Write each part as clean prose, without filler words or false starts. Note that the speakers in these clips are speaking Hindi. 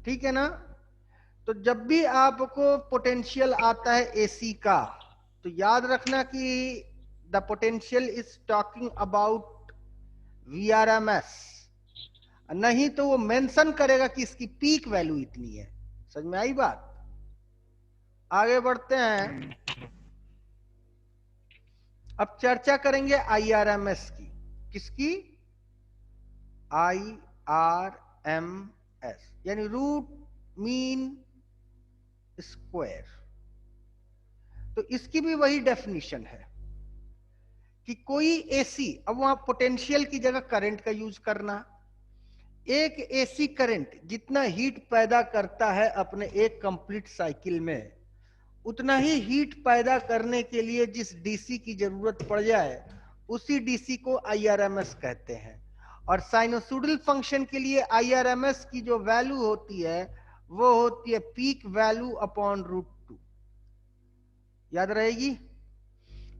ठीक है ना। तो जब भी आपको पोटेंशियल आता है एसी का, तो याद रखना कि the potential is talking about VRMS, नहीं तो वो मेंशन करेगा कि इसकी पीक वैल्यू इतनी है। समझ में आई बात। आगे बढ़ते हैं, अब चर्चा करेंगे आईआरएमएस की। किसकी? आईआरएमएस यानी रूट मीन स्क्वायर। तो इसकी भी वही डेफिनेशन है कि कोई एसी, अब वहां पोटेंशियल की जगह करंट का यूज करना। एक एसी करंट जितना हीट पैदा करता है अपने एक कंप्लीट साइकिल में, उतना ही हीट पैदा करने के लिए जिस डीसी की जरूरत पड़ जाए, उसी डीसी को आईआरएमएस कहते हैं। और साइनोसॉइडल फंक्शन के लिए आईआरएमएस की जो वैल्यू होती है वो होती है पीक वैल्यू अपॉन √2। याद रहेगी।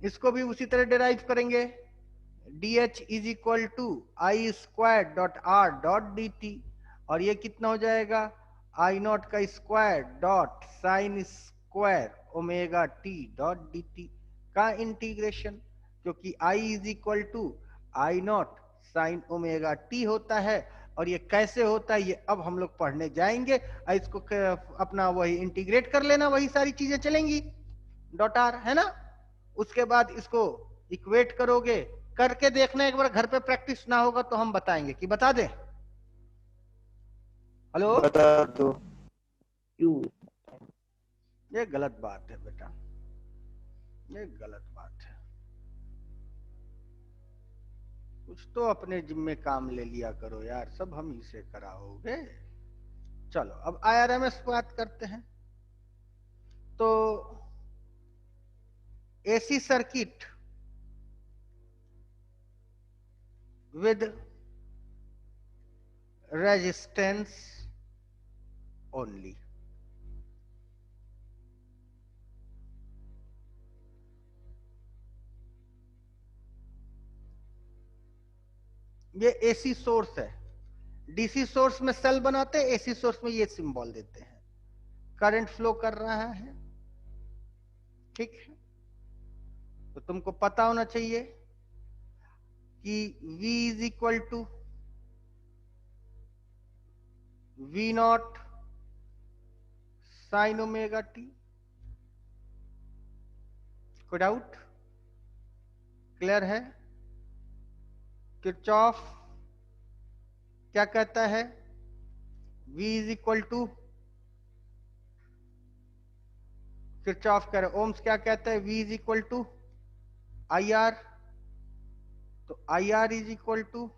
इसको भी उसी तरह डिराइव करेंगे, d h is equal to I square dot are dot D t, और ये कितना हो जाएगा? आई नॉट का square dot sine square omega T dot D T का इंटीग्रेशन, क्योंकि I is equal to I not sine omega t होता है। और ये कैसे होता है ये अब हम लोग पढ़ने जाएंगे। इसको अपना वही इंटीग्रेट कर लेना, वही सारी चीजें चलेंगी, डॉट आर है ना। उसके बाद इसको इक्वेट करोगे, करके देखना एक बार, घर पे प्रैक्टिस ना होगा तो हम बताएंगे कि बता दें। हेलो, बता दो। क्यों? ये गलत बात है बेटा, ये गलत बात है। कुछ तो अपने जिम्मे काम ले लिया करो यार, सब हम ही से कराओगे। चलो अब आईआरएमएस बात करते हैं। तो AC circuit with resistance only, ये एसी सोर्स है। डीसी सोर्स में सेल बनाते हैं, एसी सोर्स में ये सिंबल देते हैं। करंट फ्लो कर रहा है, ठीक है। तो तुमको पता होना चाहिए कि V is equal to V not sine omega t. कोई डाउट? क्लियर है? किरचॉफ क्या कहता है? V is equal to, Kirchhoff कह रहे, ओम्स क्या कहता है? V is equal to I R. तो I R is equal to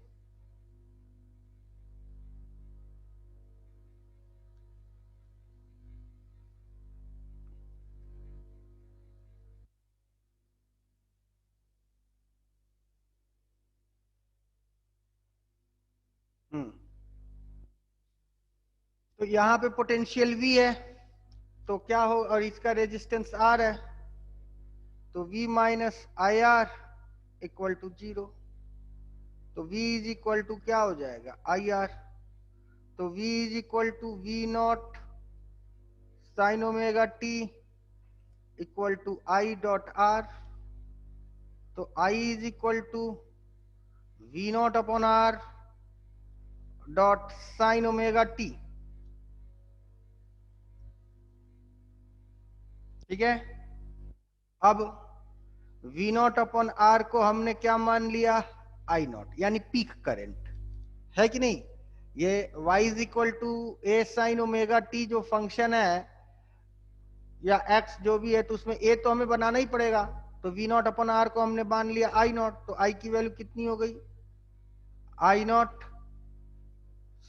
तो यहां पे पोटेंशियल V है, तो क्या हो, और इसका रेजिस्टेंस R है, तो V minus I R equal to 0। तो V इज इक्वल टू क्या हो जाएगा? I R. तो V is equal to V not sine omega T equal to I dot R. तो I is equal to V not upon R dot sine omega T. ठीक है। अब V नॉट अपॉन आर को हमने क्या मान लिया? आई नॉट, यानी पीक करंट, है कि नहीं। ये y is equal to A sine omega t जो फंक्शन है, या x जो भी है, तो उसमें a तो हमें बनाना ही पड़ेगा। तो V नॉट अपॉन आर को हमने मान लिया आई नॉट। तो I की वैल्यू कितनी हो गई? I not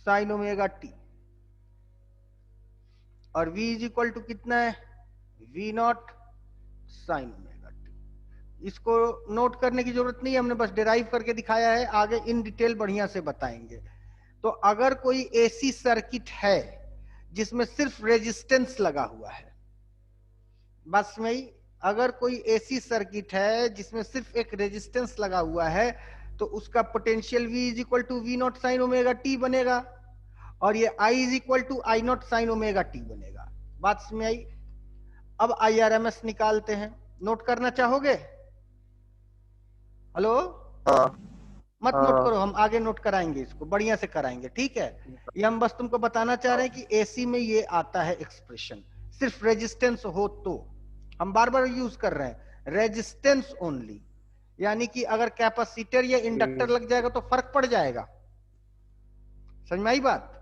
sine omega T. और V इज इक्वल टू कितना है? V not sine omega T. इसको नोट करने की जरूरत नहीं है, हमने बस डिराइव करके दिखाया है, आगे इन डिटेल बढ़िया से बताएंगे। तो अगर कोई एसी सर्किट है जिसमें सिर्फ रेजिस्टेंस लगा हुआ है, बस में ही, अगर कोई एसी सर्किट है जिसमें सिर्फ एक रेजिस्टेंस लगा हुआ है, तो उसका potential V is equal to V not sine omega t बनेगा। और ये I is equal to I not sine omega t बनेगा। बात समझ में आई? अब IRMS निकालते हैं, नोट करना चाहोगे? हेलो, हाँ मत नोट हाँ करो, हम आगे नोट कराएंगे, इसको बढ़िया से कराएंगे, ठीक है? ये हम बस तुमको बताना चाह रहे हैं कि एसी में ये आता है एक्सप्रेशन, सिर्फ रेजिस्टेंस हो तो। हम बार बार यूज कर रहे हैं रेजिस्टेंस ओनली, यानी कि अगर कैपेसिटर या इंडक्टर लग जाएगा तो फर्क पड़ जाएगा। समझ में आई बात?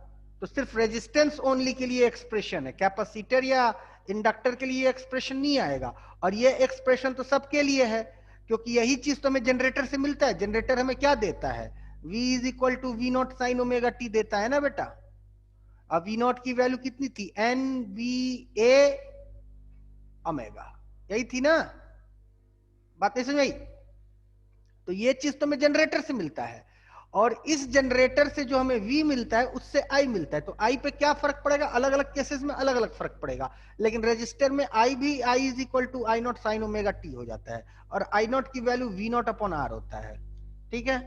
तो सिर्फ रेजिस्टेंस ओनली के लिए एक्सप्रेशन है, कैपेसिटर या इंडक्टर के लिए एक्सप्रेशन नहीं आएगा। और ये एक्सप्रेशन तो सबके लिए है, क्योंकि यही चीज तो हमें जनरेटर से मिलता है। जनरेटर हमें क्या देता है? V is equal to we not sine omega t देता है ना बेटा। अब वी नॉट की वैल्यू कितनी थी? NVA ओमेगा, यही थी ना? बात नहीं समझ आई? तो ये चीज तो हमें जनरेटर से मिलता है, और इस जनरेटर से जो हमें V मिलता है उससे I मिलता है। तो I पे क्या फर्क पड़ेगा? अलग अलग केसेस में अलग अलग फर्क पड़ेगा, लेकिन रजिस्टर में I भी I is equal to I not sine omega t हो जाता है, और आई नॉट की value V not upon R होता है। ठीक है,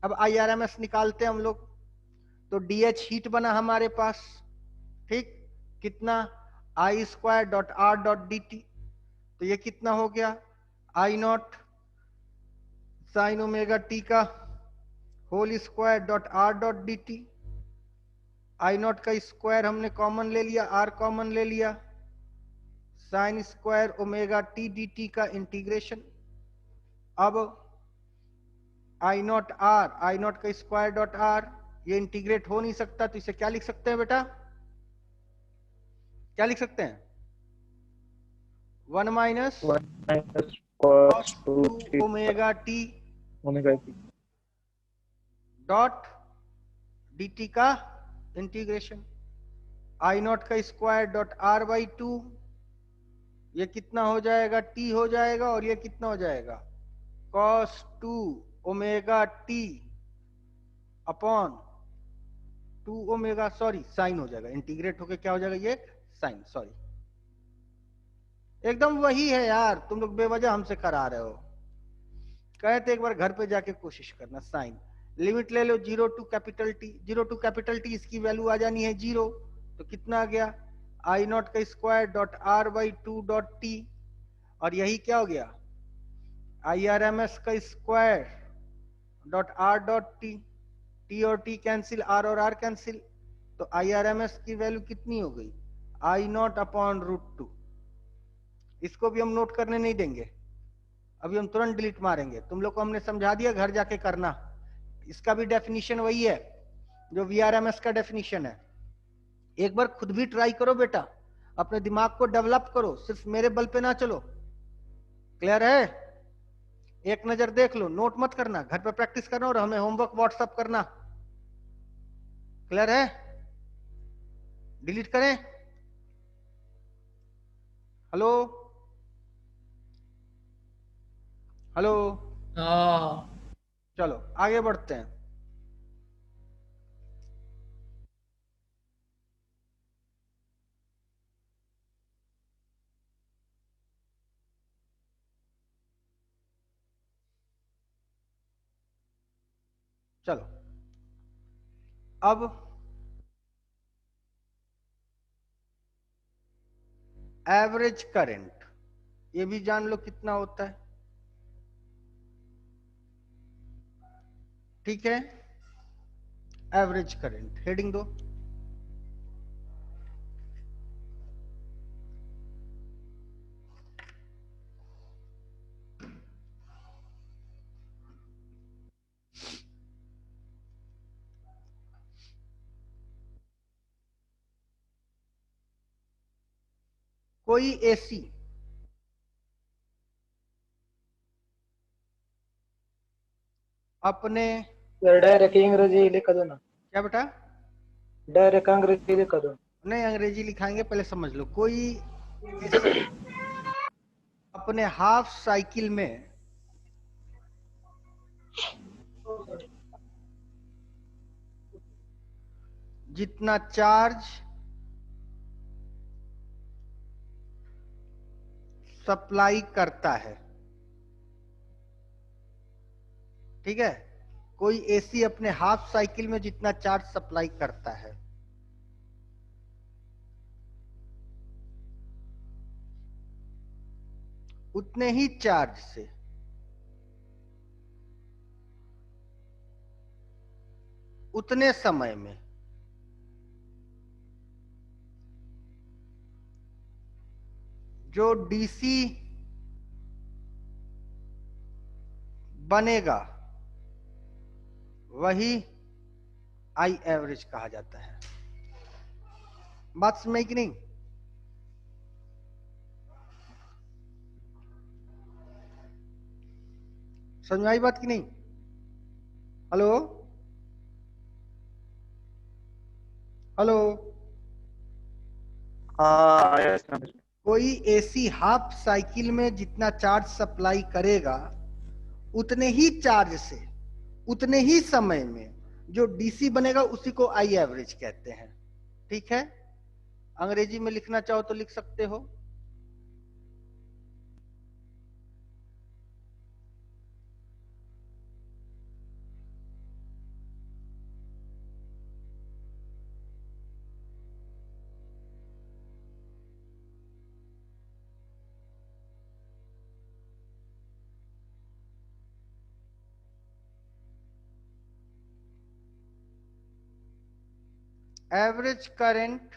अब IRMS निकालते हैं हम लोग। तो DH हीट बना हमारे पास, ठीक, कितना? I square dot R dot D T. तो ये कितना हो गया? I not sine omega T का whole square dot are dot D T. I not का स्क्वायर हमने कॉमन ले लिया, आर कॉमन ले लिया, sine square omega T D T का इंटीग्रेशन। अब I not R, I not का स्क्वायर डॉट आर, ये इंटीग्रेट हो नहीं सकता, तो इसे क्या लिख सकते हैं बेटा? क्या लिख सकते हैं? 1 minus cos cos 2 two omega T omega T. Dot D T का इंटीग्रेशन। आई नॉट का square dot R by two, ये कितना हो जाएगा? टी हो जाएगा, और ये कितना हो जाएगा? Cos two omega t upon 2 omega, sorry sine हो जाएगा, इंटीग्रेट होके क्या हो जाएगा? ये साइन, सॉरी। एकदम वही है यार, तुम लोग बेवजह हमसे करा रहे हो। कहते एक बार घर पे जाके कोशिश करना। साइन लिमिट ले लो 0 to capital T, 0 to capital T, इसकी वैल्यू आ जानी है 0। तो कितना आ गया? आई नॉट का square dot R by two dot T, और यही क्या हो गया? IRMS का square dot are dot T. T और टी कैंसिल, आर और आर कैंसिल, तो IRMS की वैल्यू कितनी हो गई? I not upon root two. इसको भी हम नोट करने नहीं देंगे, अभी हम तुरंत डिलीट मारेंगे। तुम लोग को हमने समझा दिया, घर जाके करना। इसका भी डेफिनेशन वही है जो VRMS का डेफिनेशन है। एक बार खुद भी ट्राई करो बेटा, अपने दिमाग को डेवलप करो, सिर्फ मेरे बल पे ना चलो। क्लियर है? एक नजर देख लो, नोट मत करना, घर पे प्रैक्टिस करना और हमें होमवर्क व्हाट्सएप करना। क्लियर है? डिलीट करें? हेलो हेलो, हाँ चलो आगे बढ़ते हैं। चलो अब एवरेज करंट, ये भी जान लो कितना होता है। ठीक है, एवरेज करंट हेडिंग दो। कोई एसी अपने, डायरेक्ट अंग्रेजी लिखा दो ना, क्या बेटा? डायरेक्ट अंग्रेजी लिखा दो। नहीं, अंग्रेजी लिखाएंगे, पहले समझ लो। कोई एसी अपने हाफ साइकिल में जितना चार्ज सप्लाई करता है, ठीक है, कोई एसी अपने हाफ साइकिल में जितना चार्ज सप्लाई करता है, उतने ही चार्ज से उतने समय में जो डीसी बनेगा वही आई एवरेज कहा जाता है। बात समझ में आई कि नहीं? समझ में आई बात कि नहीं? Hello hello. हाँ आया समझ में। कोई एसी हाफ साइकिल में जितना चार्ज सप्लाई करेगा उतने ही चार्ज से उतने ही समय में जो डीसी बनेगा उसी को आई एवरेज कहते हैं। ठीक है, अंग्रेजी में लिखना चाहो तो लिख सकते हो। Average current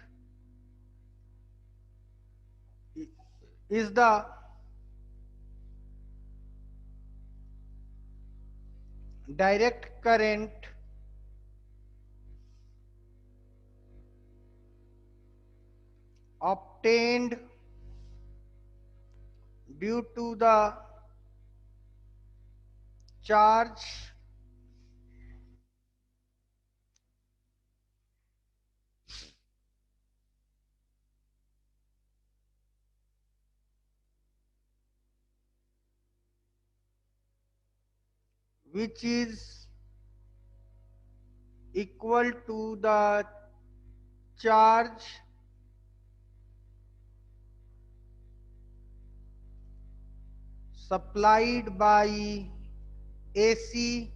is the direct current obtained due to the charge which is equal to the charge supplied by AC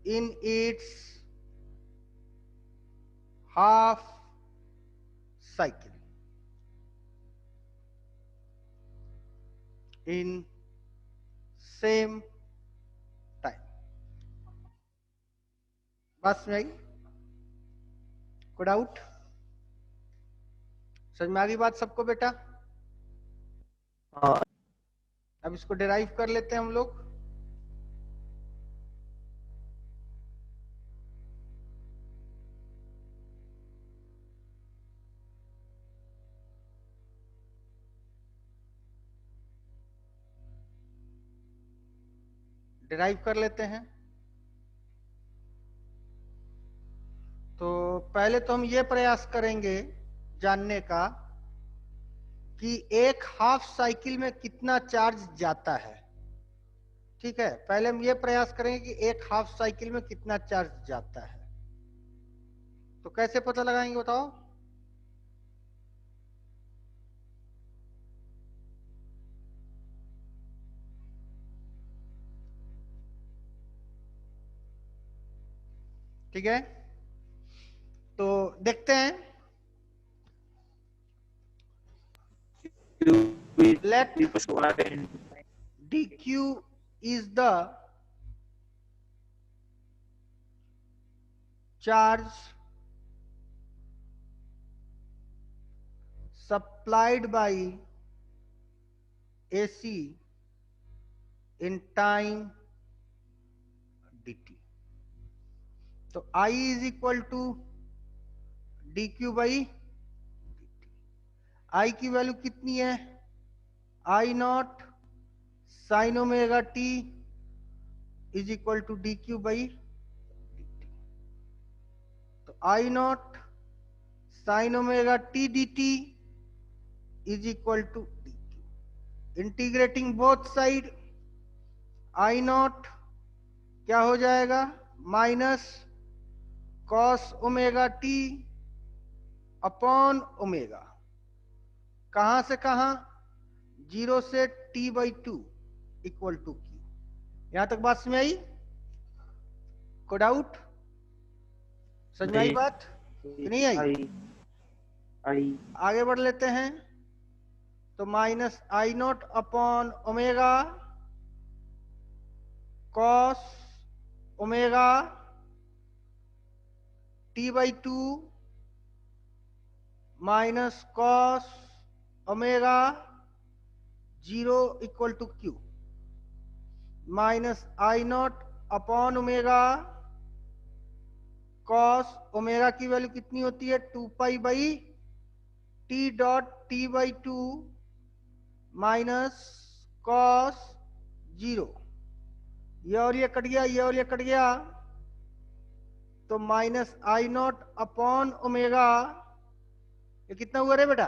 in its half cycle in same time। बस में आई? कोई डाउट? समझ में आ गई बात सबको बेटा? हाँ अब इसको डिराइव कर लेते हैं हम लोग। डिराइव कर लेते हैं। तो पहले तो हम ये प्रयास करेंगे जानने का कि एक हाफ साइकिल में कितना चार्ज जाता है। ठीक है, पहले हम ये प्रयास करेंगे कि एक हाफ साइकिल में कितना चार्ज जाता है। तो कैसे पता लगाएंगे बताओ? ठीक है, तो देखते हैं। Let dq is the charge supplied by AC in time dt। तो I is equal to dq by dt। I की वैल्यू कितनी है? I naught sine omega t is equal to d q by D T. तो I not sine omega T D T is equal to d q. Integrating both side, I naught क्या हो जाएगा? Minus cos omega t upon omega. कहां से कहां? 0 से t by two equal to q. यहां तक बात समझ आई? को डाउट? समझ में आई बात कि नहीं आई? आई आगे बढ़ लेते हैं। तो minus I not upon omega cos omega T/2 minus cos omega 0 equal to Q minus I not upon omega cos omega की वैल्यू कितनी होती है 2π/T.T/2 माइनस कॉस 0। ये और ये कट गया, ये और ये कट गया, तो minus I not upon omega, ये कितना हुआ रे बेटा?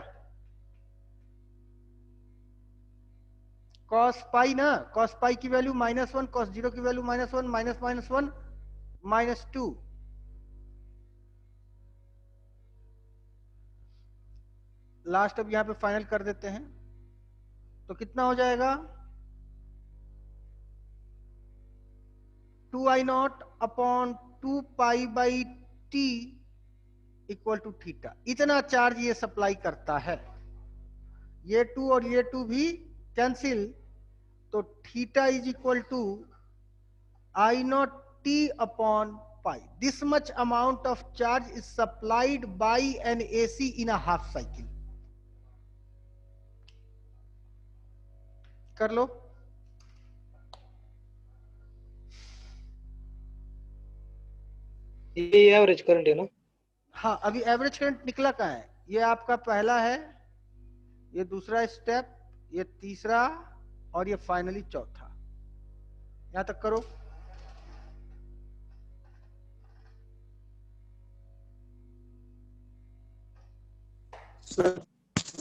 कॉस पाई ना, कॉस पाई की वैल्यू -1, कॉस 0 की वैल्यू -1, -1 -2। लास्ट अब यहां पे फाइनल कर देते हैं, तो कितना हो जाएगा 2I0 upon 2π/T equal to theta. इतना चार्ज ये सप्लाई करता है, ये 2 और ये 2 भी कैंसिल, तो theta is equal to I0T upon pi. This much amount of charge is supplied by an AC in a half cycle. कर लो। ये एवरेज करंट है ना? हाँ, अभी एवरेज करंट निकला कहाँ है? ये आपका पहला है, ये दूसरा स्टेप, ये तीसरा, और ये फाइनली चौथा। यहां तक करो। सर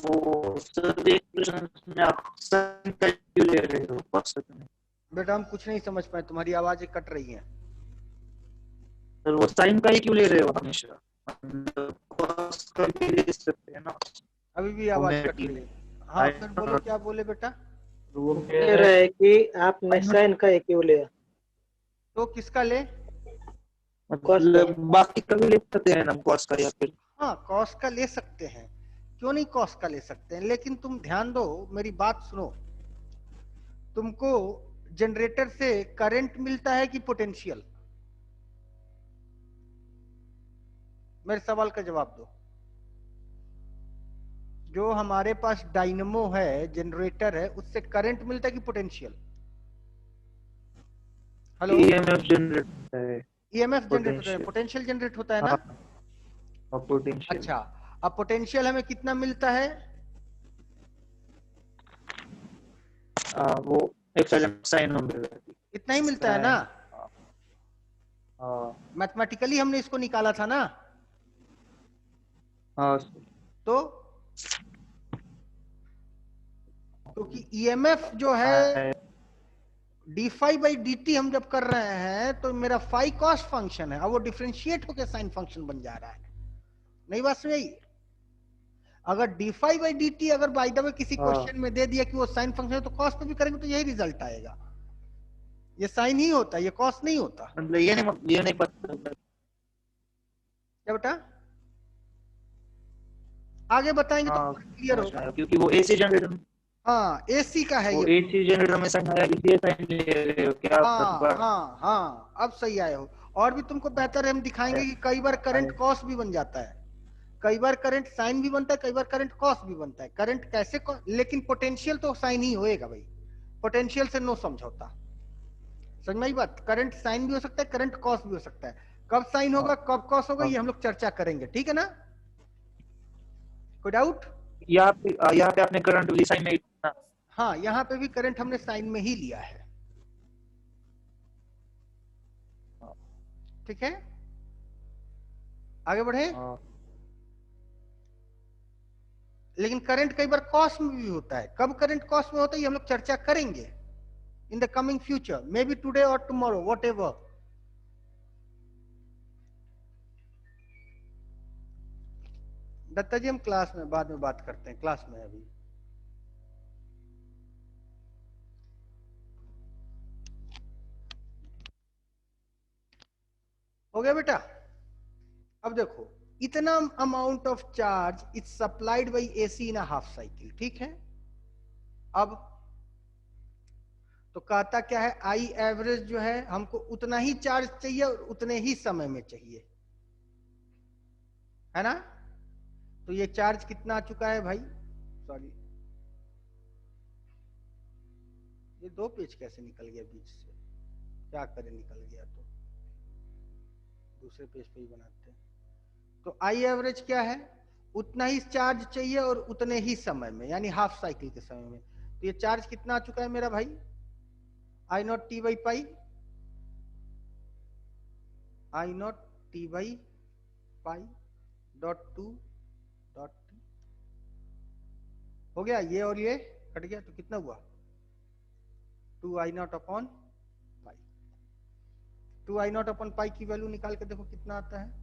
वो सर एक प्रश्न में आप साइन का क्यों ले रहे हो cos का नहीं? बेटा हम कुछ नहीं समझ पाए, तुम्हारी आवाजें कट रही हैं। सर वो साइन का ही क्यों ले रहे हो हमेशा? cos का भी ले सकते हैं ना। अभी भी आवाज कट रही है। हाँ फिर बोलो, क्या बोले बेटा? वो कह रहा है कि आपने साइन का एक क्यों लिया? तो किसका ले? मतलब बाकी का भी ले सकते हैं ना cos का, या फिर हाँ कॉस का ले सकते हैं, क्यों नहीं कॉस का ले सकते हैं, लेकिन तुम ध्यान दो, मेरी बात सुनो। तुमको जनरेटर से करंट मिलता है कि पोटेंशियल? मेरे सवाल का जवाब दो। जो हमारे पास डायनेमो है, जनरेटर है, उससे करंट मिलता है कि पोटेंशियल? हेलो, EMF जनरेट होता है। EMF जनरेट होता है, पोटेंशियल जनरेट होता है ना? और पोटेंशियल। अच्छा, अब पोटेंशियल हमें कितना मिलता है? वो एक्सेलेंट साइन ओमेगा इतना ही मिलता है ना? हाँ मैथमेटिकली हमने इसको निकाला था ना? हाँ। तो क्योंकि EMF जो है d∅/dt हम जब कर रहे हैं तो मेरा फाई कॉस्ट फंक्शन है, अब वो डिफरेंशिएट होकर साइन फंक्शन बन जा रहा है। नई बात समझ? अगर d∅/dt अगर बाय द वे किसी क्वेश्चन में दे दिया कि वो साइन फंक्शन है, तो कॉस पे भी करेंगे तो यही रिजल्ट आएगा। ये साइन ही होता है, ये कॉस नहीं होता। मतलब ये नहीं पता क्या बेटा? आगे बताएंगे तो क्लियर होगा। क्योंकि वो AC जनरेटर, हाँ AC का है वो ये। AC जनरेटर में साइन आया, इसलिए साइन ले रहे हो क्या? हाँ हाँ, अब सही आए हो। और भी तुमको बेहतर है, हम दिखाएंगे कि कई बार करंट कॉस भी बन जाता है, कई बार करंट साइन भी बनता है, कई बार करंट कॉस भी बनता है। करंट कैसे लेकिन पोटेंशियल तो साइन ही होएगा भाई, पोटेंशियल से नो समझौता। समझ में आई बात? करंट साइन भी हो सकता है, करंट कॉस भी हो सकता है। कब साइन होगा कब कॉस होगा ये हम लोग चर्चा करेंगे, ठीक है ना? कोई डाउट? यहाँ पे आपने करंट वाली साइन में इतना। हाँ, यहाँ पे भी करंट हमने साइन में ही लिया है, ठीक है? आगे बढ़े। लेकिन करंट कई बार कॉस में भी होता है। कब करंट कॉस में होता है ये हम लोग चर्चा करेंगे in the coming future, may be today और टुमारो, वॉट एवर। दत्ता जी हम क्लास में बाद में बात करते हैं, क्लास में अभी। हो गया बेटा? अब देखो, इतना amount of charge is supplied bye AC in a half cycle, ठीक है? अब तो कहता क्या है, आई एवरेज जो है हमको उतना ही चार्ज चाहिए और उतने ही समय में चाहिए, है ना। तो ये चार्ज कितना आ चुका है भाई, सॉरी ये 2 पेज कैसे निकल गया बीच से, क्या करें निकल गया तो दूसरे पेज पे ही बनाते हैं। तो आई एवरेज क्या है, उतना ही चार्ज चाहिए और उतने ही समय में, यानी हाफ साइकिल के समय में। तो ये चार्ज कितना आ चुका है मेरा भाई, I naught t by pi, I naught t by pi dot two dot t, हो गया ये और ये कट गया, तो कितना हुआ 2 I not upon pi. 2 I not upon pi की वैल्यू निकाल के देखो कितना आता है,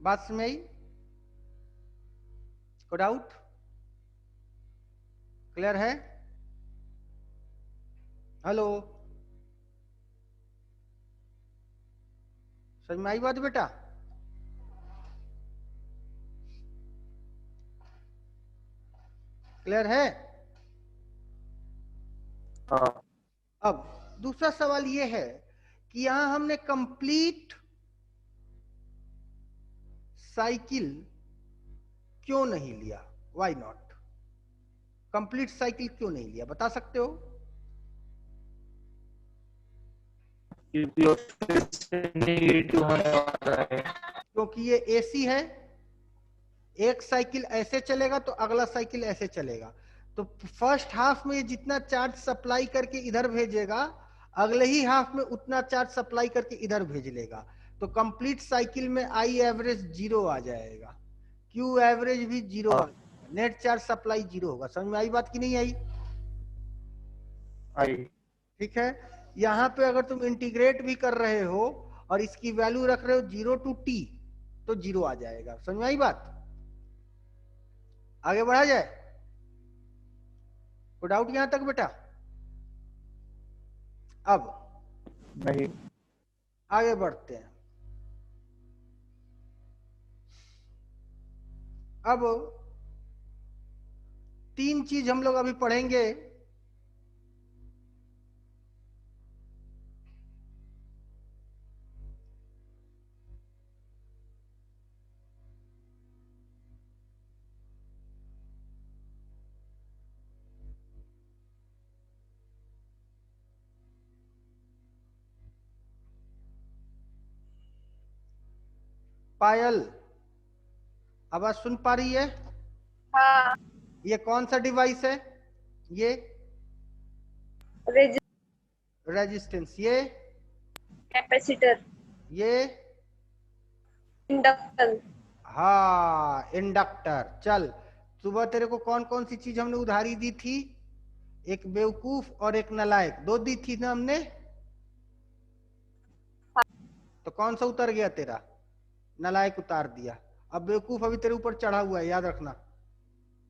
बात समझ आई, को डाउट, क्लियर है। हेलो, समझ में आई बात बेटा। क्लियर है। हाँ अब दूसरा सवाल ये है कि यहां हमने कंप्लीट साइकिल क्यों नहीं लिया, व्हाई नॉट, कंप्लीट साइकिल क्यों नहीं लिया, बता सकते हो। क्योंकि वो फिर से नेगेटिव होने वाला है। क्योंकि ये एसी है, एक साइकिल ऐसे चलेगा तो अगला साइकिल ऐसे चलेगा, तो फर्स्ट हाफ में जितना चार्ज सप्लाई करके इधर भेजेगा, अगले ही हाफ में उतना चार्ज सप्लाई करके इधर भेज लेगा, तो कंप्लीट साइकिल में आई एवरेज 0 आ जाएगा, क्यू एवरेज भी 0 आ जाएगा, नेट चार्ज सप्लाई 0 होगा। समझ में आई बात कि नहीं आई। आई ठीक है, यहां पे अगर तुम इंटीग्रेट भी कर रहे हो और इसकी वैल्यू रख रहे हो 0 टू टी, तो 0 आ जाएगा। समझ में आई बात, आगे बढ़ा जाए, कोई डाउट यहां तक बेटा। अब नहीं, आगे बढ़ते हैं। अब 3 चीज हम लोग अभी पढ़ेंगे। पायल, आवाज सुन पा रही है। हाँ, ये कौन सा डिवाइस है, ये रेजिस्टेंस, ये कैपेसिटर, ये इंडक्टर, हाँ इंडक्टर। चल, सुबह तेरे को कौन कौन सी चीज हमने उधारी दी थी, एक बेवकूफ और एक नलायक, 2 दी थी ना हमने। तो कौन सा उतर गया तेरा, नलायक उतार दिया, अब बेवकूफ अभी तेरे ऊपर चढ़ा हुआ है, याद रखना,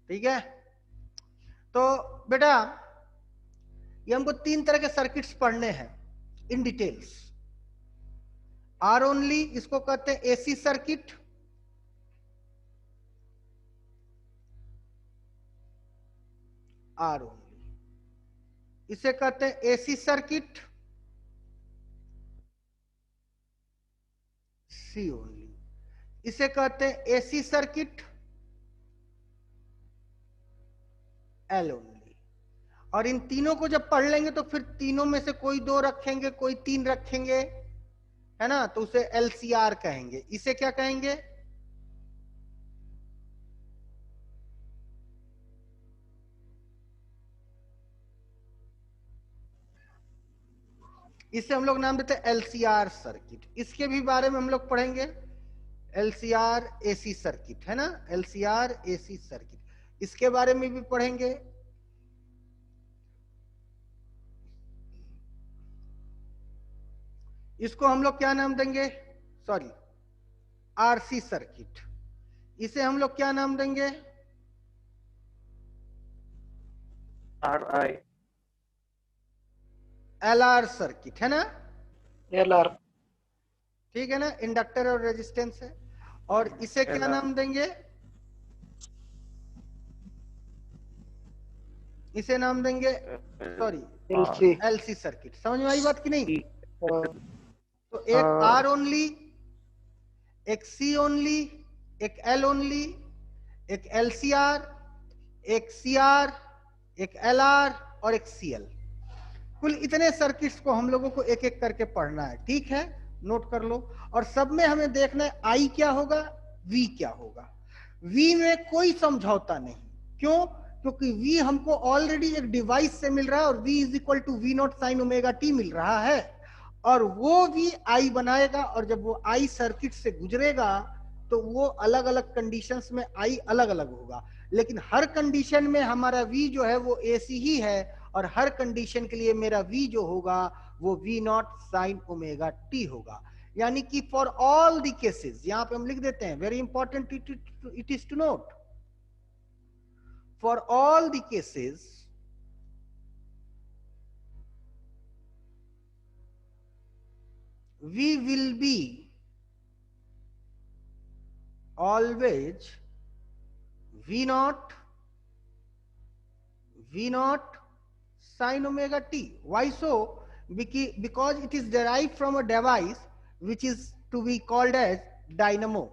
ठीक है। तो बेटा ये हमको 3 तरह के सर्किट्स पढ़ने हैं इन डिटेल्स। आर ओनली, इसको कहते हैं एसी सर्किट, आर ओनली, इसे कहते हैं एसी सर्किट, सी ओनली, इसे कहते हैं एसी सर्किट, एल ओनली। और इन तीनों को जब पढ़ लेंगे तो फिर तीनों में से कोई 2 रखेंगे, कोई 3 रखेंगे, है ना, तो उसे एलसीआर कहेंगे। इसे क्या कहेंगे, इसे हम लोग नाम देते हैं एलसीआर सर्किट। इसके भी बारे में हम लोग पढ़ेंगे, एलसीआर एसी सर्किट, है ना, एलसीआर एसी सर्किट, इसके बारे में भी पढ़ेंगे। इसको हम लोग क्या नाम देंगे? Sorry, RC circuit. इसे हम लोग क्या नाम देंगे? RI। एलआर सर्किट, है ना? LR। ठीक है ना, इंडक्टर और रेजिस्टेंस है। और इसे क्या LR। नाम देंगे? इसे नाम देंगे, सॉरी, LC। LC circuit. समझ में आई बात कि नहीं? हाँ, तो एक आर ओनली, एक सी ओनली, एक एल ओनली, एक एलसीआर, एक सीआर, एक एलआर और एक सीएल। कुल इतने सर्किट्स को हम लोगों को एक एक करके पढ़ना है, ठीक है? नोट कर लो। और सब में हमें देखना है आई क्या होगा, वी क्या होगा। वी में कोई समझौता नहीं। क्यों? क्योंकि वी हमको ऑलरेडी एक डिवाइस से मिल रहा है और v is equal to we not sine omega t मिल रहा है, और वो भी आई बनाएगा। और जब वो आई सर्किट से गुजरेगा तो वो अलग अलग कंडीशंस में आई अलग अलग होगा, लेकिन हर कंडीशन में हमारा वी जो है वो एसी ही है, और हर कंडीशन के लिए मेरा v जो होगा वो v not sine omega T होगा। यानी कि फॉर ऑल द केसेस, यहां पे हम लिख देते हैं, very important it is to note, for all the cases v will be always v naught sin omega t. Why so? Because it is derived from a device which is to be called as dynamo.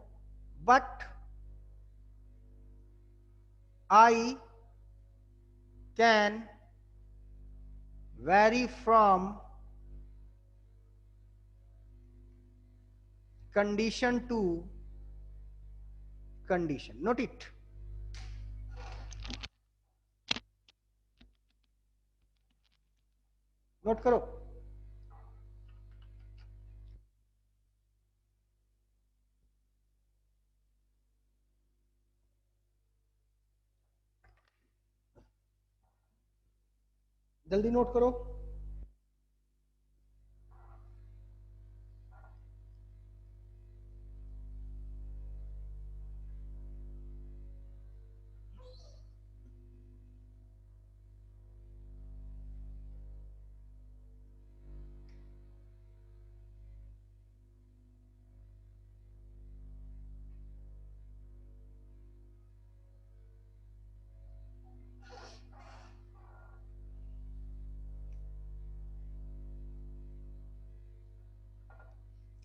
But I can vary from condition to condition. Note it. Note करो। जल्दी नोट करो।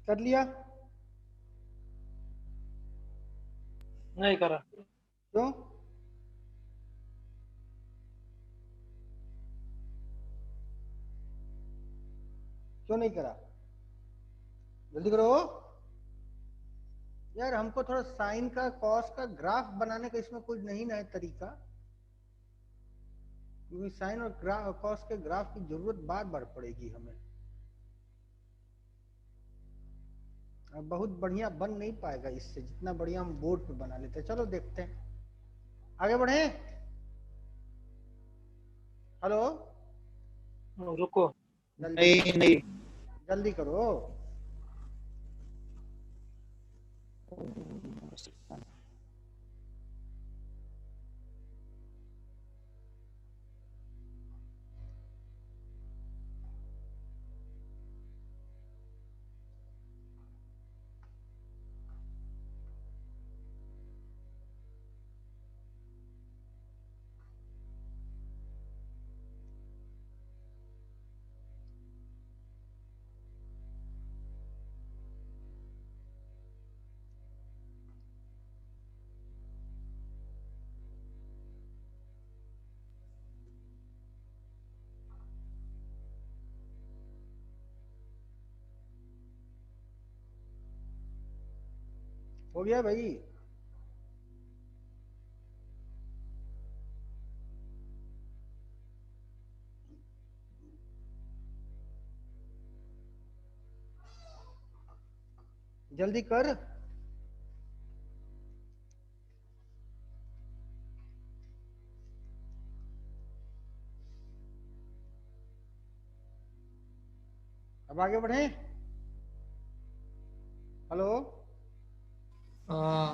कर लिया? नहीं करा। क्यों? क्यों नहीं करा? जल्दी करो यार, हमको थोड़ा साइन का कॉस का ग्राफ बनाने का इसमें कुछ नहीं ना है तरीका, क्योंकि साइन और कॉस के ग्राफ की जरूरत बार बार पड़ेगी हमें। अब बहुत बढ़िया बन नहीं पाएगा इससे, जितना बढ़िया हम बोर्ड पे बना लेते हैं। चलो देखते हैं, आगे बढ़े। हेलो, रुको। जल्दी नहीं जल्दी करो। हो गया भाई? जल्दी कर। अब आगे बढ़े। हेलो। हाँ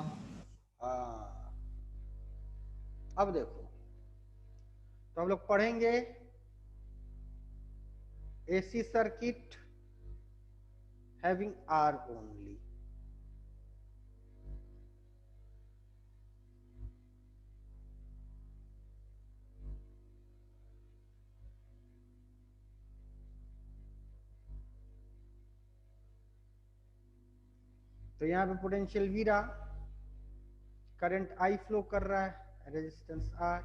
हाँ, अब देखो, तो हम लोग पढ़ेंगे AC circuit having R only. तो यहाँ पे पोटेंशियल वी रहा, करंट आई फ्लो कर रहा है, रेजिस्टेंस आर,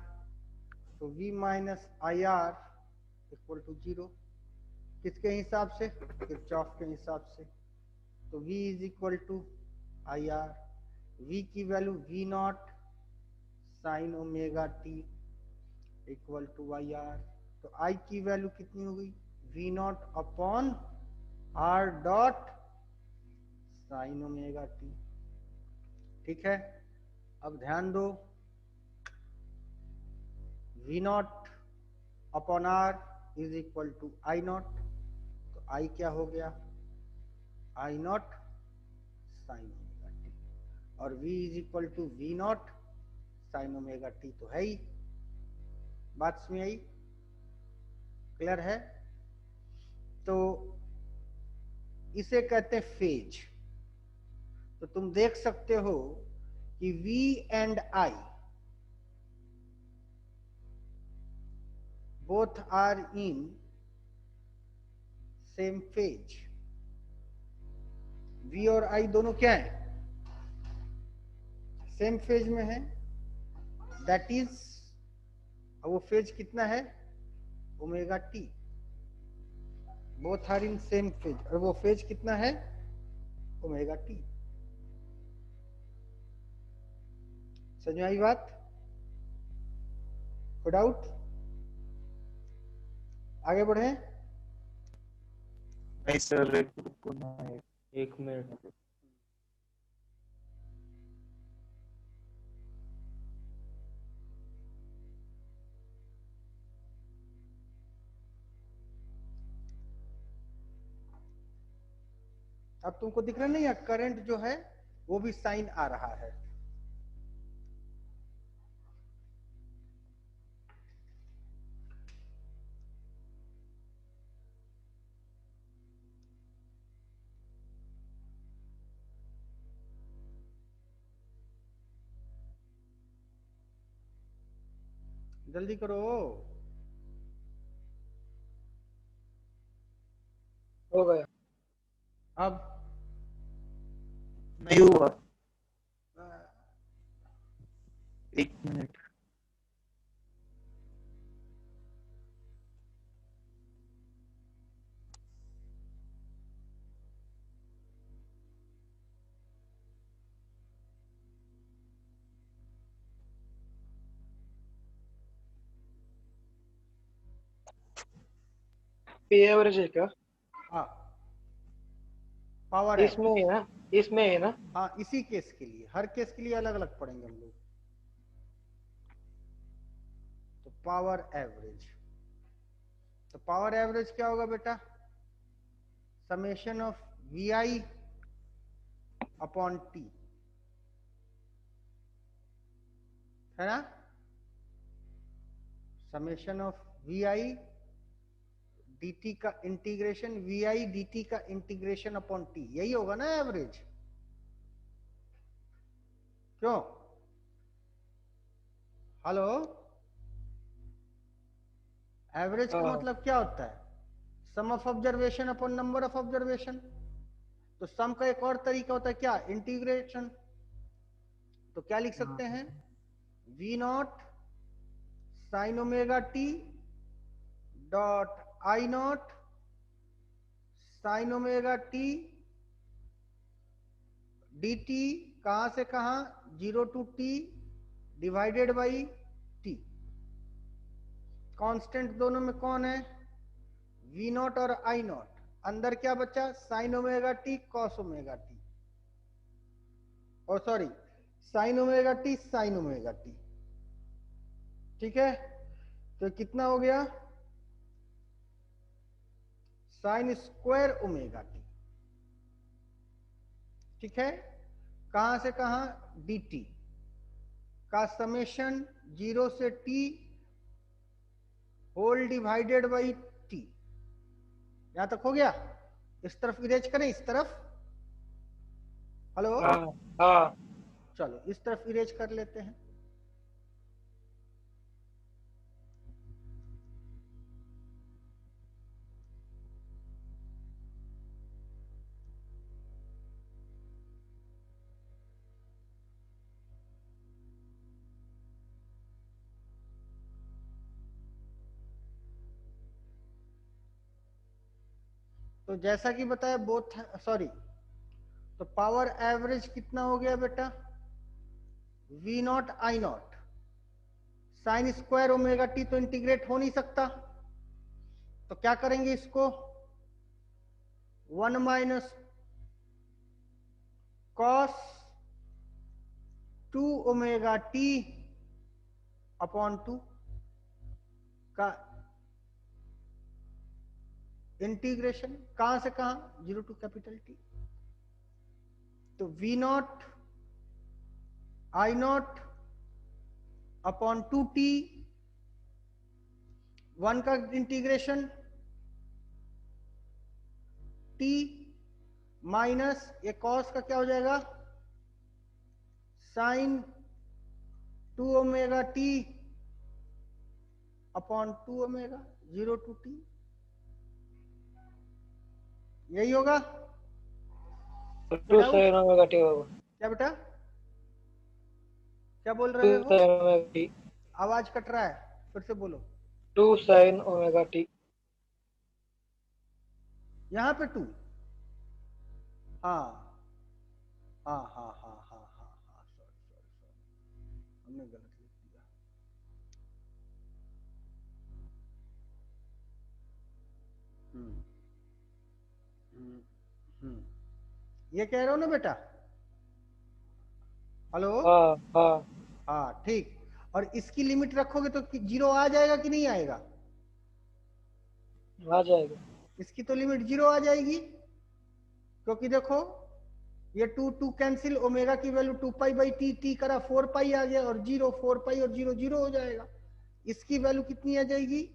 तो V minus I R equal to 0। किसके हिसाब से? किरचॉफ के हिसाब से। तो V is equal to I R, V की value V not sine omega T equal to I R. तो I की वैल्यू कितनी हो गई? V not upon R dot sine omega T. ठीक है, अब ध्यान दो, V not upon R is equal to I not. तो I क्या हो गया? I not sine omega T, और V is equal to we not sine omega T. तो है ही, बात समझ आई? क्लियर है? तो इसे कहते हैं फेज। तो तुम देख सकते हो कि V and I both are in same phase. V और I दोनों क्या है? सेम फेज में है। दैट इज, वो फेज कितना है? Omega T. Both are in same phase, और वो फेज कितना है? Omega T. समझ में आई बात? कोई डाउट? आगे बढ़े। नहीं सर, एक मिनट। अब तुमको दिख रहा नहीं है, करंट जो है वो भी साइन आ रहा है। जल्दी करो। हो गया। अब नहीं हुआ, एक मिनट। पी एवरेज है क्या? हाँ, पावर है। इसमें है ना? इसमें है ना? हाँ, इसी केस के लिए, हर केस के लिए अलग अलग पढ़ेंगे हम लोग। तो पावर एवरेज, तो पावर एवरेज क्या होगा बेटा? Summation of V I upon T, है ना? Summation of V I dt का इंटीग्रेशन, वी आई dt का इंटीग्रेशन अपॉन टी, यही होगा ना एवरेज? क्यों? हेलो, एवरेज का हाँ मतलब क्या होता है? Sum of observation upon number of observation. तो सम का एक और तरीका होता है क्या? इंटीग्रेशन। तो क्या लिख सकते हैं? V not sine omega T dot I not sine omega T D T, कहां से कहां? 0 to T divided by T. Constant दोनों में कौन है? वी नॉट और आई नॉट। अंदर क्या बचा? Sine omega t cos omega T, और sorry, sine omega t sine omega T. ठीक है, तो कितना हो गया? Sine square omega T. ठीक है, कहां से कहां, dt का समेशन 0 से t whole divided by t। यहां तक हो गया। इस तरफ इरेज करें, इस तरफ, हेलो, हाँ हाँ चलो इस तरफ इरेज कर लेते हैं। तो जैसा कि बताया बोथ, सॉरी, तो पावर एवरेज कितना हो गया बेटा, V not I not sign square omega T, तो इंटीग्रेट हो नहीं सकता, तो क्या करेंगे इसको, 1 minus cos 2 omega t upon 2 का इंटीग्रेशन, कहां से कहां, 0 टू कैपिटल टी। तो V not I not upon 2t, 1 का इंटीग्रेशन t माइनस ये कॉस का क्या हो जाएगा, sign 2 omega t upon 2 omega 0 to t, यही होगा। 2 sin ओमेगा टी होगा। क्या बेटा, क्या बोल 2 रहे हो, sin ओमेगा टी, आवाज कट रहा है, फिर से बोलो। 2 sin ओमेगा टी। यहाँ पे 2, हाँ हाँ हाँ हाँ हाँ हाँ हाँ, सॉरी सॉरी सॉरी, हमने गलत लिख दिया। हम्म हम्म ये कह रहे हो ना बेटा, हेलो, हाँ हाँ हाँ ठीक। और इसकी लिमिट रखोगे तो 0 आ जाएगा कि नहीं आएगा, आ जाएगा। इसकी तो लिमिट 0 आ जाएगी, क्योंकि देखो ये 2 कैंसिल, ओमेगा की value 2 pi by T, T करा 4 पाई आ गया, और 0 4 पाई और 0 0 हो जाएगा। इसकी वैल्यू कितनी आ जाएगी,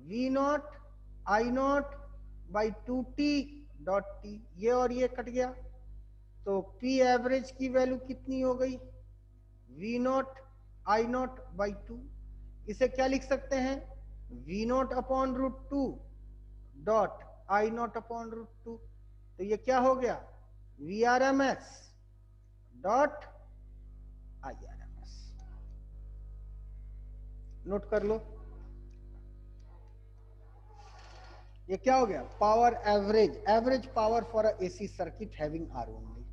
V not I not by 2t dot T, ये और ये कट गया, तो P एवरेज की वैल्यू कितनी हो गई, V not I not by 2। इसे क्या लिख सकते हैं, V not upon root 2 dot I not upon root 2। तो ये क्या हो गया, VRMS डॉट IRMS। नोट कर लो, ये क्या हो गया, power average, average power for a AC circuit having R only.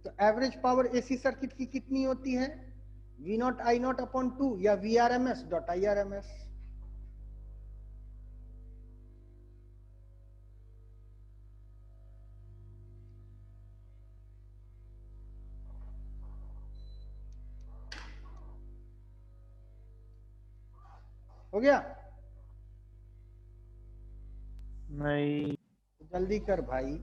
तो एवरेज पावर AC सर्किट की कितनी होती है, V not I not upon 2 या VRMS डॉट IRMS। हो गया, नहीं, जल्दी कर भाई।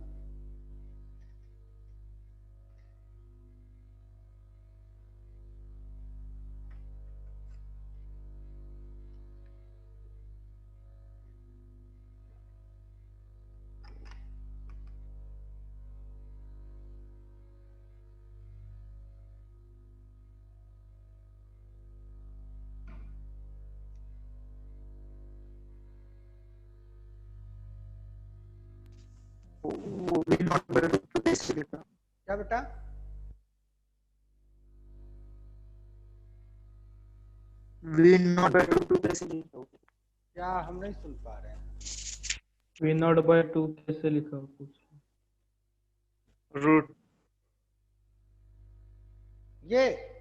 वो भी नॉट बाय रूट टू कैसे लिखा? क्या बेटा, V not by root two कैसे लिखा? क्या हम नहीं सुन पा रहे हैं, वी नॉट बाय 2 कैसे लिखा कुछ, रूट ये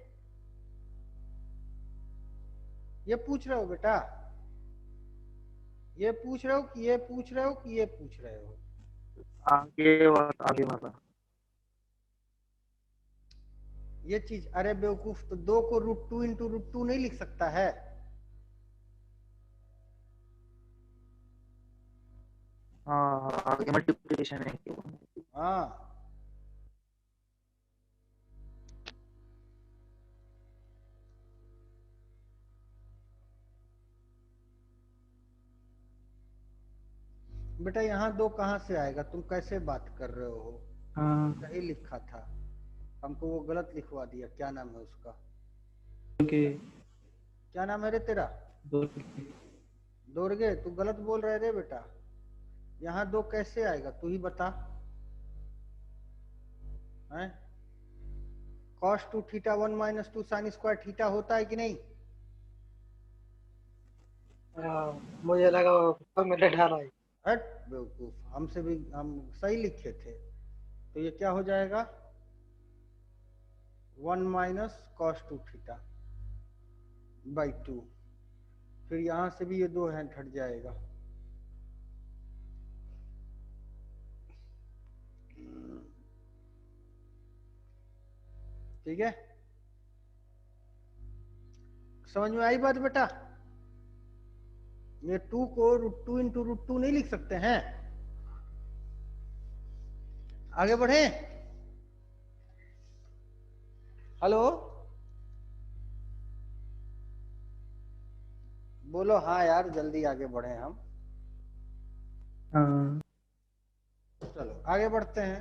पूछ रहे हो बेटा, ये पूछ रहे हो कि ये पूछ रहे हो कि ये पूछ रहे हो, आगे वाला ये चीज, अरे बेवकूफ, तो 2 को रूट 2 इंटू रूट 2 नहीं लिख सकता है, हाँ आगे मल्टीप्लिकेशन है कि हाँ, बेटा यहाँ 2 कहाँ से आएगा? तुम कैसे बात कर रहे हो? हाँ सही लिखा था, हमको वो गलत लिखवा दिया। क्या नाम है उसका? के क्या नाम है रे तेरा? दो दोर्गे, तू गलत बोल रहे रे बेटा। यहाँ 2 कैसे आएगा तू ही बता। हैं? cos 2 theta 1 minus 2 sine square theta होता है कि नहीं? हाँ, मुझे लगा वो मैंने डाला है। हट बेवकूफ, हमसे भी हम सही लिखे थे। तो ये क्या हो जाएगा? 1 माइनस cos 2 थीटा बाई 2। फिर यहां से भी ये 2 है हट जाएगा। ठीक है, समझ में आई बात बेटा? ये 2 को √2 इंटू √2 नहीं लिख सकते हैं? आगे बढ़े? हेलो, बोलो हाँ यार, जल्दी आगे बढ़े हम। हाँ चलो आगे बढ़ते हैं।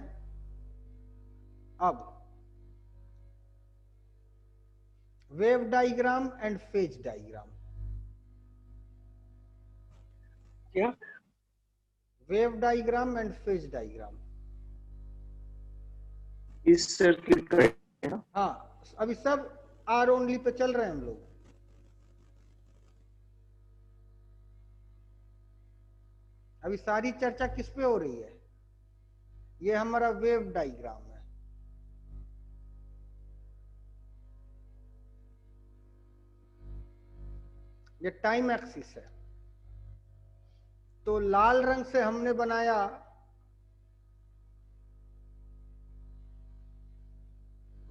अब wave diagram and phase diagram. क्या? Wave diagram and phase diagram. इस सर्किट का है ना। हाँ, अभी सब आर ओनली पे चल रहे हैं हम लोग। अभी सारी चर्चा किस पे हो रही है? ये हमारा वेव डायग्राम है। ये टाइम एक्सिस है। तो लाल रंग से हमने बनाया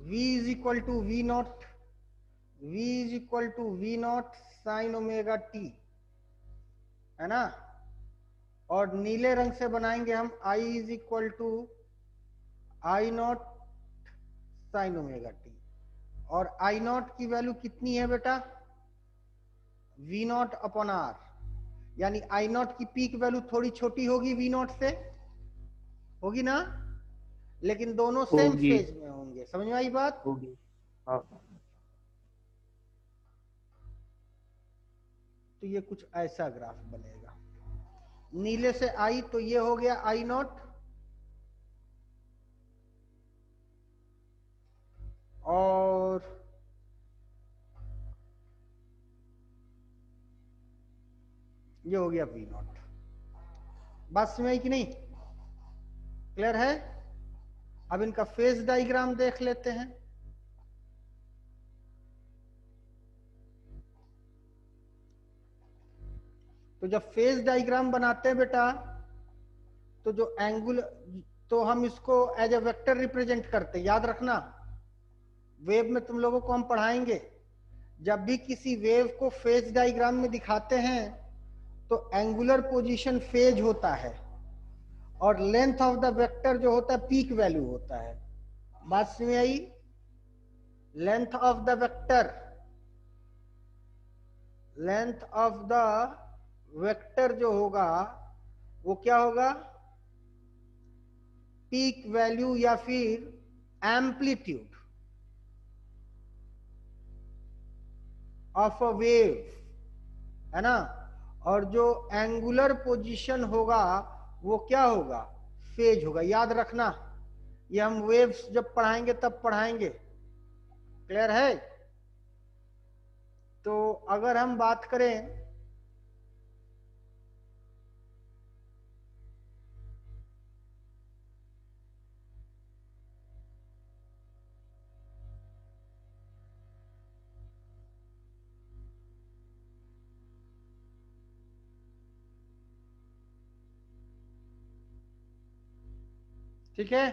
v is equal to we not, v is equal to we not sine omega T, है ना? और नीले रंग से बनाएंगे हम I is equal to I not sine omega T. और आई नॉट की वैल्यू कितनी है बेटा? V not upon R. यानी आई नॉट की पीक वैल्यू थोड़ी छोटी होगी वी नॉट से, होगी ना? लेकिन दोनों सेम होगी फेज में होंगे। समझ में आई बात? होगी हाँ। तो ये कुछ ऐसा ग्राफ बनेगा। नीले से आई तो ये हो गया आई नॉट, और ये हो गया वी नॉट। बात समझ आई कि नहीं? क्लियर है? अब इनका फेज डायग्राम देख लेते हैं। तो जब फेज डायग्राम बनाते हैं बेटा, तो जो एंगुलर, तो हम इसको एज ए वेक्टर रिप्रेजेंट करते हैं। याद रखना, वेव में तुम लोगों को हम पढ़ाएंगे, जब भी किसी वेव को फेज डायग्राम में दिखाते हैं तो एंगुलर पोजीशन फेज होता है, और लेंथ ऑफ द वेक्टर जो होता है पीक वैल्यू होता है। बात समझ में आई? Length of the vector, length of the vector जो होगा वो क्या होगा? पीक वैल्यू या फिर एम्पलीट्यूड ऑफ अ वेव, है ना? और जो एंगुलर पोजीशन होगा वो क्या होगा? फेज होगा। याद रखना, ये हम वेव्स जब पढ़ाएंगे तब पढ़ाएंगे। क्लियर है? तो अगर हम बात करें ठीक है,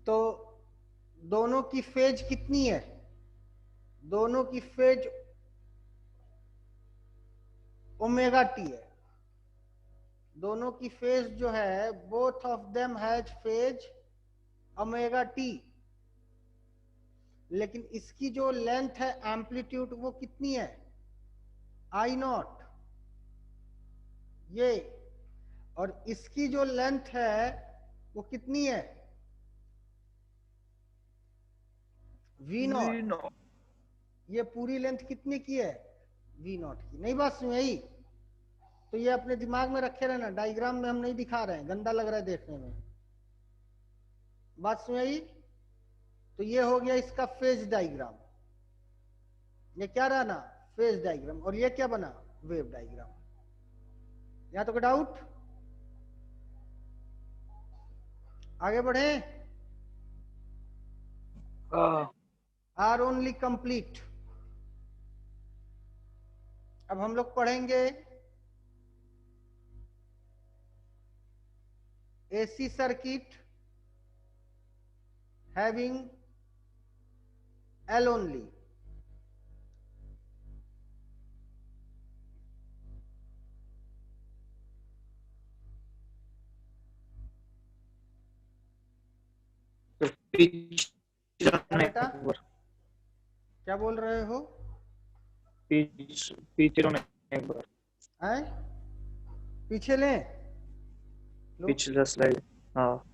तो दोनों की फेज कितनी है? दोनों की फेज ओमेगा टी है, दोनों की फेज जो है both of them has phase omega T, लेकिन इसकी जो लेंथ है एम्पलीट्यूड वो कितनी है, आई नॉट ये, और इसकी जो लेंथ है वो कितनी है, वी नॉट। ये पूरी लेंथ कितने की है, वी नॉट की। नहीं बात सुन यही, तो ये अपने दिमाग में रखे रहना, डायग्राम में हम नहीं दिखा रहे हैं, गंदा लग रहा है देखने में। बात सुन यही, तो ये हो गया इसका फेज डायग्राम, ये क्या रहा ना, फेज डायग्राम, और ये क्या बना, वेव डायग्राम। यहां तो कोई डाउट, आगे बढ़े, हाँ आर ओनली कंप्लीट। अब हम लोग पढ़ेंगे AC circuit having L only. क्या बेटा, क्या बोल रहे हो, पीछे रोने एक बार, हैं पीछे लें लो। पिछला स्लाइड, हाँ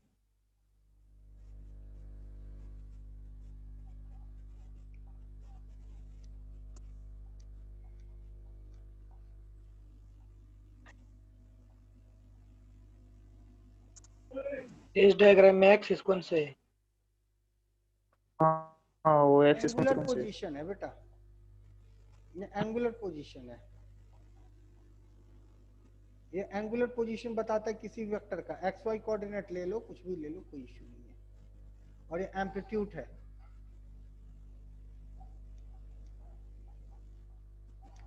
इस डायग्राम में एक्सिस कौन से है? हाँ हाँ, वो एक्सिस कौन एंगुलर से पोजीशन है बेटा, ये एंगुलर पोजीशन है, ये एंगुलर पोजीशन बताता है किसी वेक्टर का, एक्स वाई कोऑर्डिनेट ले लो, कुछ भी ले लो, कोई इश्यू नहीं है, और ये एम्पलीट्यूड है।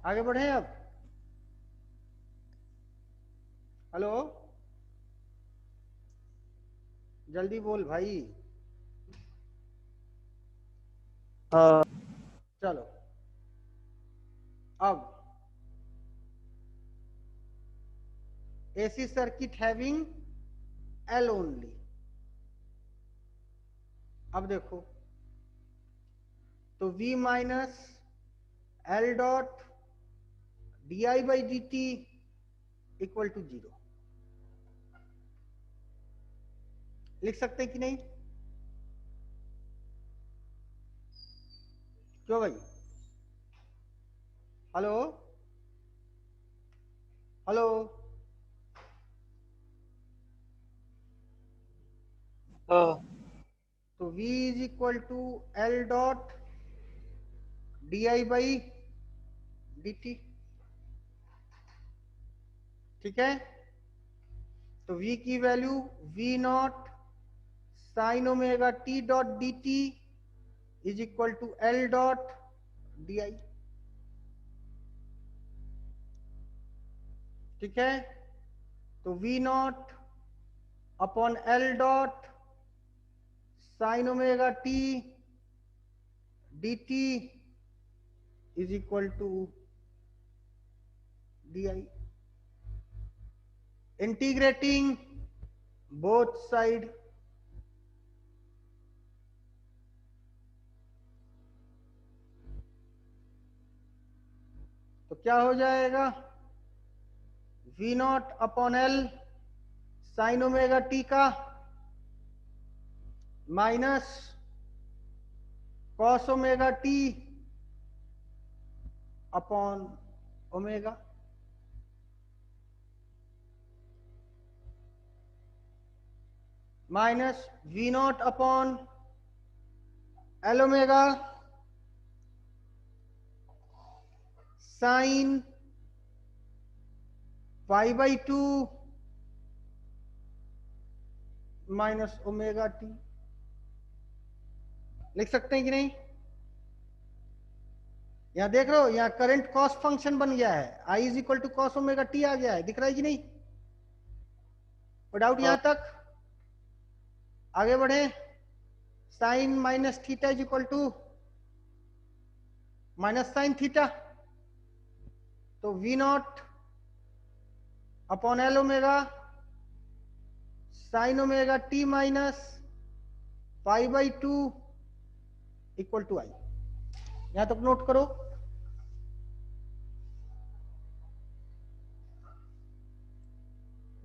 आगे बढ़े अब, हेलो जल्दी बोल भाई, हाँ चलो अब AC circuit having L only. अब देखो, तो V minus L dot D I by D T equal to 0 लिख सकते हैं कि नहीं, क्यों भाई, हेलो हेलो, हाँ तो V is equal to L dot D I by D T, ठीक है। तो V की value V not sine omega T dot D T is equal to L dot D I, ठीक है। तो V not upon L dot sine omega T D T is equal to D I, integrating both side, तो क्या हो जाएगा, V not upon L sine omega T का minus cos omega t upon omega, minus V not upon L omega sine pi by 2 minus omega T, लिख सकते हैं कि नहीं। यहां देख रहे हो, यहां करंट कॉस फंक्शन बन गया है, I is equal to cos omega t आ गया है, दिख रहा है कि नहीं, कोई डाउट यहां तक, आगे बढ़े। Sine minus theta is equal to minus sine theta, तो V not upon L omega sine omega t minus pi by 2 equal to I. यहां तक नोट करो।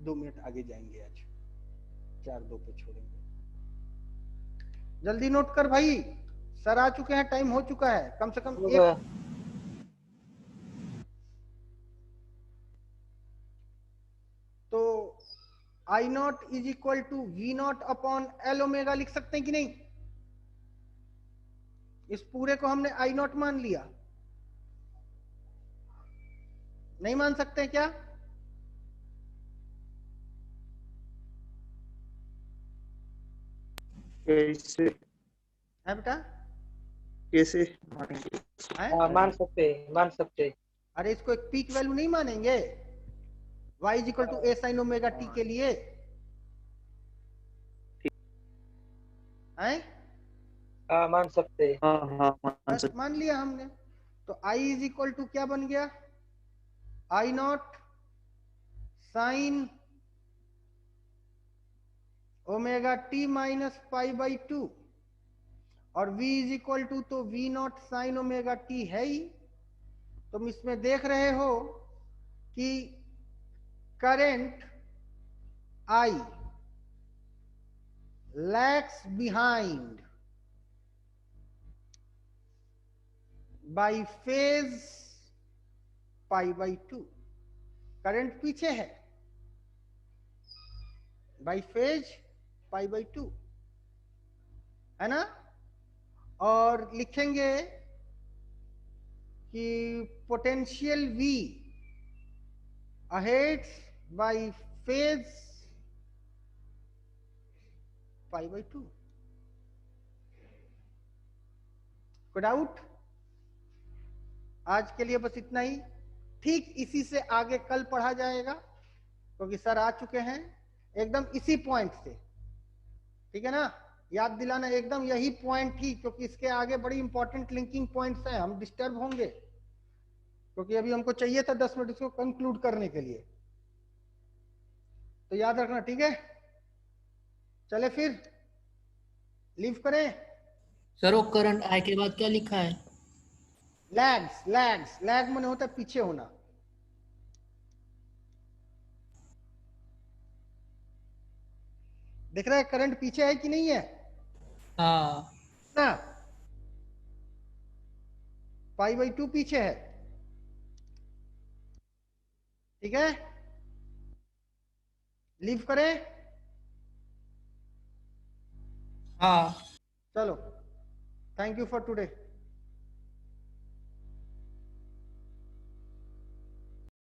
दो मिनट आगे जाएंगे, आज 4-2 पे छोड़ेंगे। जल्दी नोट कर भाई, सर आ चुके हैं, टाइम हो चुका है। कम से कम हो एक गया। तो I naught is equal to we not upon L omega लिख सकते हैं कि नहीं? इस पूरे को हमने आई नॉट मान लिया, नहीं मान सकते क्या? कैसे है बेटा? कैसे मानेंगे? है? हाँ, मान सकते हैं, मान सकते हैं। अरे इसको एक पीक वैल्यू नहीं मानेंगे y is equal to A sine omega T के लिए? है? हाँ, मान सकते हैं। हाँ हाँ मान बस सकते। मान लिया हमने। तो i इज इक्वल टू क्या बन गया? I not sine omega t minus pi by 2, और v इज इक्वल टू, तो v not sine omega T है ही। तुम इसमें देख रहे हो कि current I lags behind by phase pi by 2। Current पीछे है by phase pi by 2, है ना? और लिखेंगे कि potential V ahead by phase pi by 2। कोई डाउट? आज के लिए बस इतना ही। ठीक इसी से आगे कल पढ़ा जाएगा, क्योंकि सर आ चुके हैं एकदम इसी पॉइंट से। ठीक है ना? याद दिलाना एकदम यही पॉइंट ही, क्योंकि इसके आगे बड़ी इंपॉर्टेंट लिंकिंग पॉइंट्स हैं। हम डिस्टर्ब होंगे, क्योंकि अभी हमको चाहिए था 10 मिनट इसको कंक्लूड करने के लिए। तो याद रखना, ठीक है? चले फिर लीव करें। सर वो करंट आई के बाद क्या लिखा है? लैग्स, लैग माने होता है पीछे होना। देख रहा है करंट पीछे है कि नहीं है हाँ ना? पाई बाई 2 पीछे है, ठीक है? लीव करें? हाँ। चलो, थैंक यू फॉर टुडे।